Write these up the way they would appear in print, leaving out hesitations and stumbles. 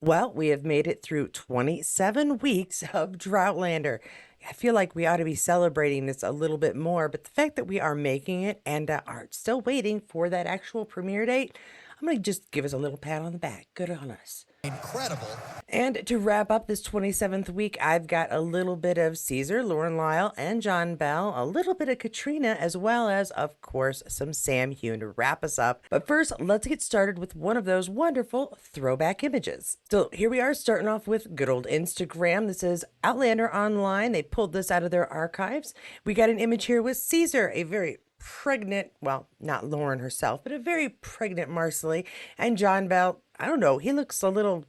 Well, we have made it through 27 weeks of Droughtlander. I feel like we ought to be celebrating this a little bit more, but the fact that we are making it and are still waiting for that actual premiere date, I'm going to just give us a little pat on the back. Good on us. Incredible. And to wrap up this 27th week, I've got a little bit of Caesar, Lauren Lyle, and John Bell, a little bit of Caitriona, as well as, of course, some Sam Heughan to wrap us up. But first, let's get started with one of those wonderful throwback images. So here we are, starting off with good old Instagram. This is Outlander Online. They pulled this out of their archives. We got an image here with Caesar, a very pregnant, well, not Lauren herself, but a very pregnant Marcelly. And John Bell, I don't know, he looks a little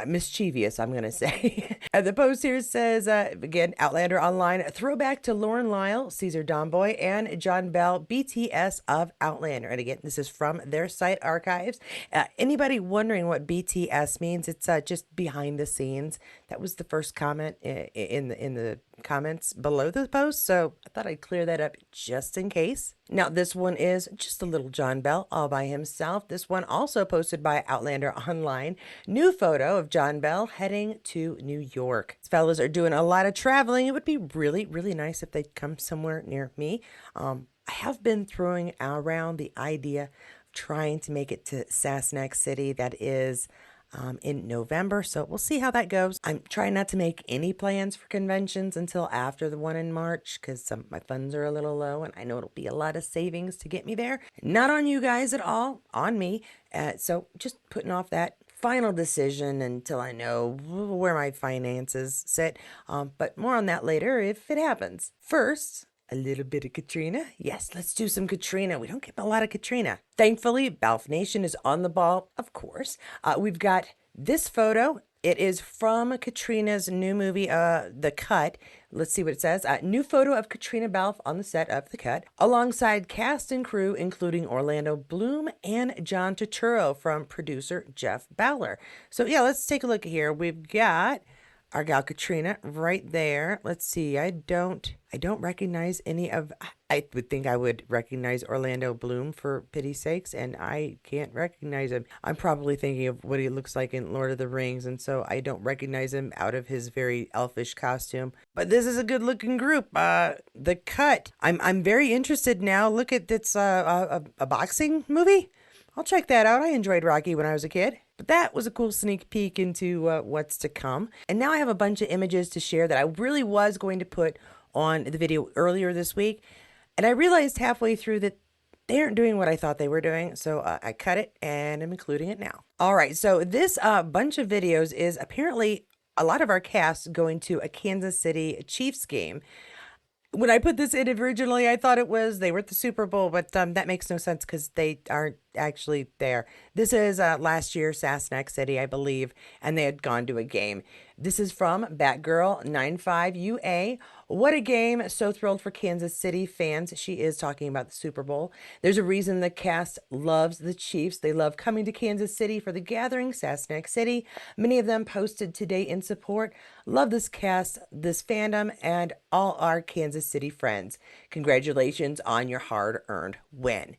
mischievous, I'm going to say. And the post here says, again, Outlander Online, throwback to Lauren Lyle, Caesar Domboy, and John Bell, BTS of Outlander. And again, this is from their site archives. Anybody wondering what BTS means? It's just behind the scenes. That was the first comment in the comments below the post, so I thought I'd clear that up just in case. Now, this one is just a little John Bell all by himself. This one also posted by Outlander Online. New photo of John Bell heading to New York. These fellas are doing a lot of traveling. It would be really, really nice if they'd come somewhere near me. I have been throwing around the idea of trying to make it to Sassenach City. That is in November, so we'll see how that goes. I'm trying not to make any plans for conventions until after the one in March because my funds are a little low and I know it'll be a lot of savings to get me there. Not on you guys at all, on me. So just putting off that final decision until I know where my finances sit. But more on that later if it happens. First, a little bit of Caitriona. Yes, let's do some Caitriona. We don't get a lot of Caitriona. Thankfully, Balfe Nation is on the ball, of course. We've got this photo. It is from Caitriona's new movie, The Cut. Let's see what it says. New photo of Caitriona Balfe on the set of The Cut, alongside cast and crew, including Orlando Bloom and John Turturro from producer Jeff Bowler. So yeah, let's take a look here. We've got our gal Caitriona right there. Let's see. I don't recognize any of. I would think I would recognize Orlando Bloom for pity's sakes, and I can't recognize him. I'm probably thinking of what he looks like in Lord of the Rings, and so I don't recognize him out of his very elfish costume. But this is a good-looking group. The Cut. I'm very interested now. Look at it's a boxing movie. I'll check that out. I enjoyed Rocky when I was a kid. But that was a cool sneak peek into what's to come. And now I have a bunch of images to share that I really was going to put on the video earlier this week. And I realized halfway through that they aren't doing what I thought they were doing. So I cut it and I'm including it now. All right. So this bunch of videos is apparently a lot of our cast going to a Kansas City Chiefs game. When I put this in originally, I thought they were at the Super Bowl, but that makes no sense because they aren't actually there. This is last year, Sassenach City, I believe, and they had gone to a game. This is from Batgirl95UA. What a game. So thrilled for Kansas City fans. She is talking about the Super Bowl. There's a reason the cast loves the Chiefs. They love coming to Kansas City for the gathering, Sassenach City. Many of them posted today in support. Love this cast, this fandom, and all our Kansas City friends. Congratulations on your hard-earned win.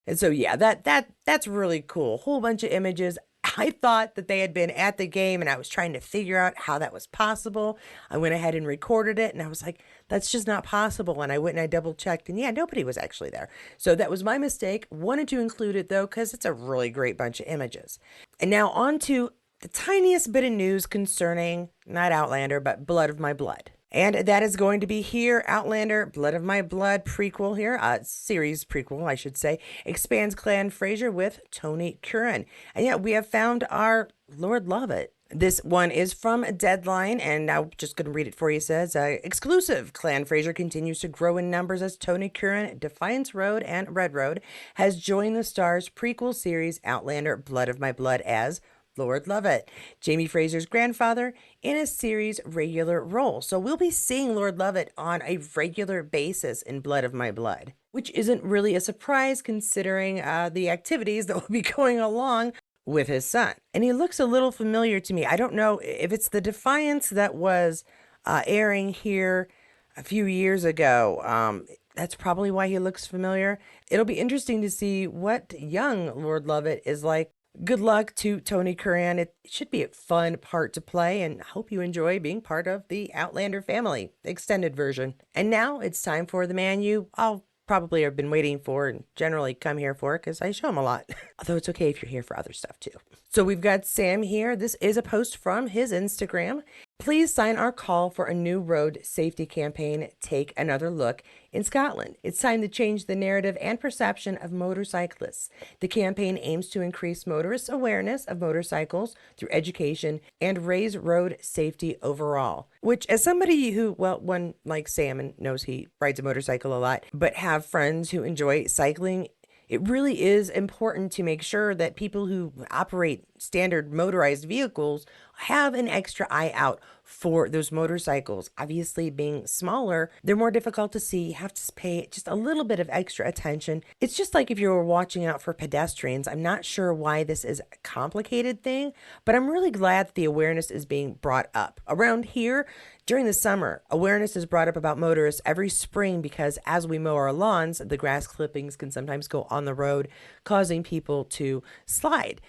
And so, yeah, that's really cool. Whole bunch of images. I thought that they had been at the game and I was trying to figure out how that was possible. I went ahead and recorded it and I was like, that's just not possible. And I went and I double checked and yeah, nobody was actually there. So that was my mistake. Wanted to include it though, because it's a really great bunch of images. And now on to the tiniest bit of news concerning, not Outlander, but Blood of My Blood. And that is going to be here, Outlander, Blood of My Blood prequel here, series prequel, I should say, expands Clan Fraser with Tony Curran. And yeah, we have found our Lord Lovett. This one is from Deadline, and I'm just going to read it for you. It says, exclusive, Clan Fraser continues to grow in numbers as Tony Curran, Defiance Road, and Red Road has joined the Starz prequel series Outlander, Blood of My Blood as Lord Lovett, Jamie Fraser's grandfather, in a series regular role. So we'll be seeing Lord Lovett on a regular basis in Blood of My Blood, which isn't really a surprise considering the activities that will be going along with his son. And he looks a little familiar to me. I don't know if it's the Defiance that was airing here a few years ago. That's probably why he looks familiar. It'll be interesting to see what young Lord Lovett is like Good luck to Tony Curran. It should be a fun part to play, and I hope you enjoy being part of the Outlander family, extended version. And now it's time for the man you all probably have been waiting for and generally come here for because I show him a lot. Although it's okay if you're here for other stuff too. So we've got Sam here. This is a post from his Instagram. Please sign our call for a new road safety campaign, Take Another Look, in Scotland. It's time to change the narrative and perception of motorcyclists. The campaign aims to increase motorists' awareness of motorcycles through education and raise road safety overall. Which, as somebody who, well, one like Sam and knows he rides a motorcycle a lot, but have friends who enjoy cycling, it really is important to make sure that people who operate standard motorized vehicles have an extra eye out for those motorcycles. Obviously, being smaller, they're more difficult to see. You have to pay just a little bit of extra attention. It's just like if you were watching out for pedestrians. I'm not sure why this is a complicated thing, but I'm really glad that the awareness is being brought up. Around here, during the summer, awareness is brought up about motorists every spring because as we mow our lawns, the grass clippings can sometimes go on the road, causing people to slide.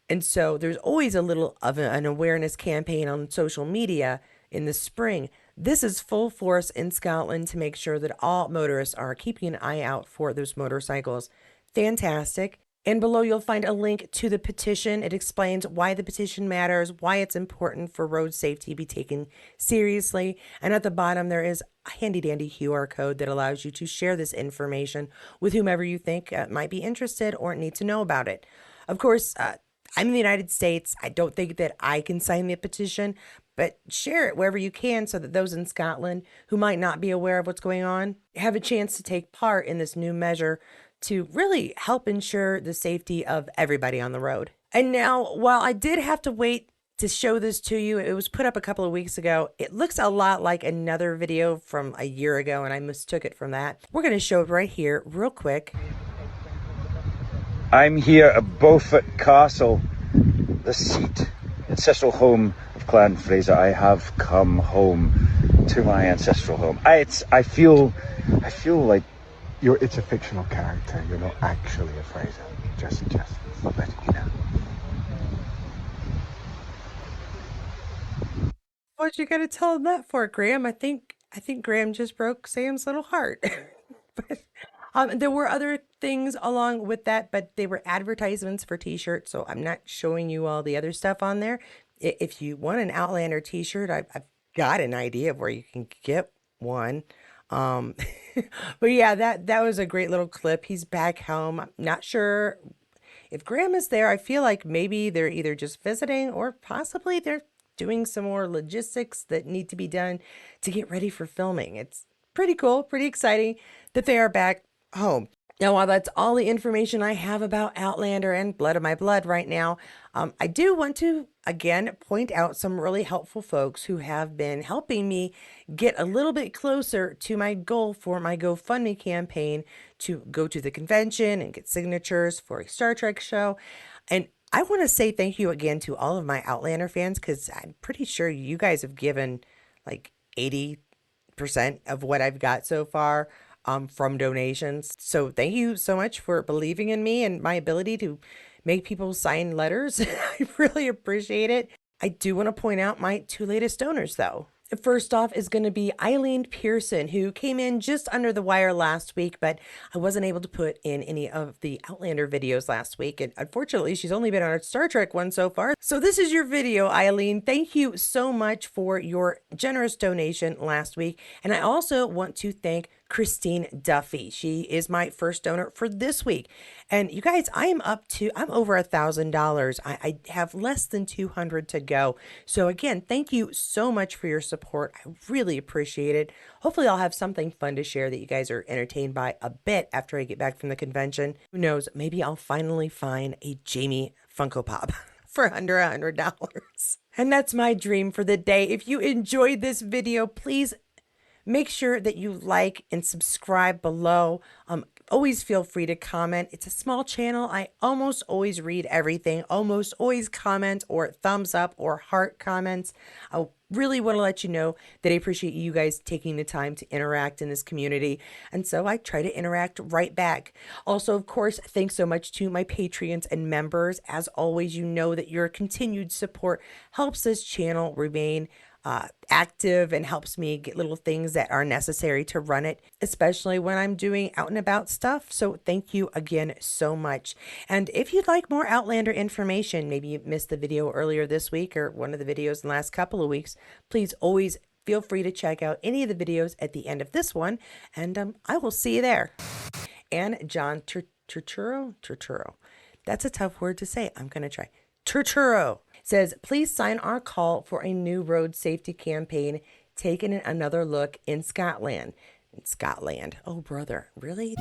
And so there's always a little of an awareness campaign on social media in the spring. This is full force in Scotland to make sure that all motorists are keeping an eye out for those motorcycles. Fantastic. And below you'll find a link to the petition. It explains why the petition matters, why it's important for road safety to be taken seriously. And at the bottom there is a handy dandy QR code that allows you to share this information with whomever you think might be interested or need to know about it. Of course, I'm in the United States. I don't think that I can sign the petition, but share it wherever you can so that those in Scotland who might not be aware of what's going on have a chance to take part in this new measure to really help ensure the safety of everybody on the road. And now, while I did have to wait to show this to you, it was put up a couple of weeks ago. It looks a lot like another video from a year ago, and I mistook it from that. We're going to show it right here real quick. I'm here at Beaufort Castle, the seat, ancestral home of Clan Fraser. I have come home to my ancestral home. I feel like it's a fictional character. You're not actually a Fraser. Just letting you know. What you gotta tell him that for, Graham? I think Graham just broke Sam's little heart. But there were other things along with that, but they were advertisements for t-shirts, so I'm not showing you all the other stuff on there. If you want an Outlander t-shirt, I've got an idea of where you can get one. Um, but yeah, that was a great little clip. He's back home. I'm not sure if Graham is there. I feel like maybe they're either just visiting or possibly they're doing some more logistics that need to be done to get ready for filming. It's pretty cool, pretty exciting that they are back home. Now, while that's all the information I have about Outlander and Blood of My Blood right now, I do want to, again, point out some really helpful folks who have been helping me get a little bit closer to my goal for my GoFundMe campaign to go to the convention and get signatures for a Star Trek show. And I want to say thank you again to all of my Outlander fans because I'm pretty sure you guys have given like 80% of what I've got so far from donations. So thank you so much for believing in me and my ability to make people sign letters. I really appreciate it. I do want to point out my two latest donors though. First off is going to be Eileen Pearson, who came in just under the wire last week, but I wasn't able to put in any of the Outlander videos last week. And unfortunately, she's only been on a Star Trek one so far. So this is your video, Eileen. Thank you so much for your generous donation last week. And I also want to thank Christine Duffy. She is my first donor for this week. And you guys, I'm over $1,000. I have less than 200 to go. So again, thank you so much for your support. I really appreciate it. Hopefully I'll have something fun to share that you guys are entertained by a bit after I get back from the convention. Who knows, maybe I'll finally find a Jamie Funko Pop for under $100. And that's my dream for the day. If you enjoyed this video, please make sure that you like and subscribe below. Always feel free to comment. It's a small channel. I almost always read everything, almost always comment or thumbs up or heart comments. I really want to let you know that I appreciate you guys taking the time to interact in this community. And so I try to interact right back. Also, of course, thanks so much to my Patreons and members. As always, you know that your continued support helps this channel remain active and helps me get little things that are necessary to run it, especially when I'm doing out and about stuff. So thank you again so much. And if you'd like more Outlander information, maybe you missed the video earlier this week or one of the videos in the last couple of weeks, please always feel free to check out any of the videos at the end of this one, and I will see you there. And John Turturro. That's a tough word to say. I'm going to try. Turturro says, please sign our call for a new road safety campaign, taking another look in Scotland. In Scotland. Oh, brother. Really?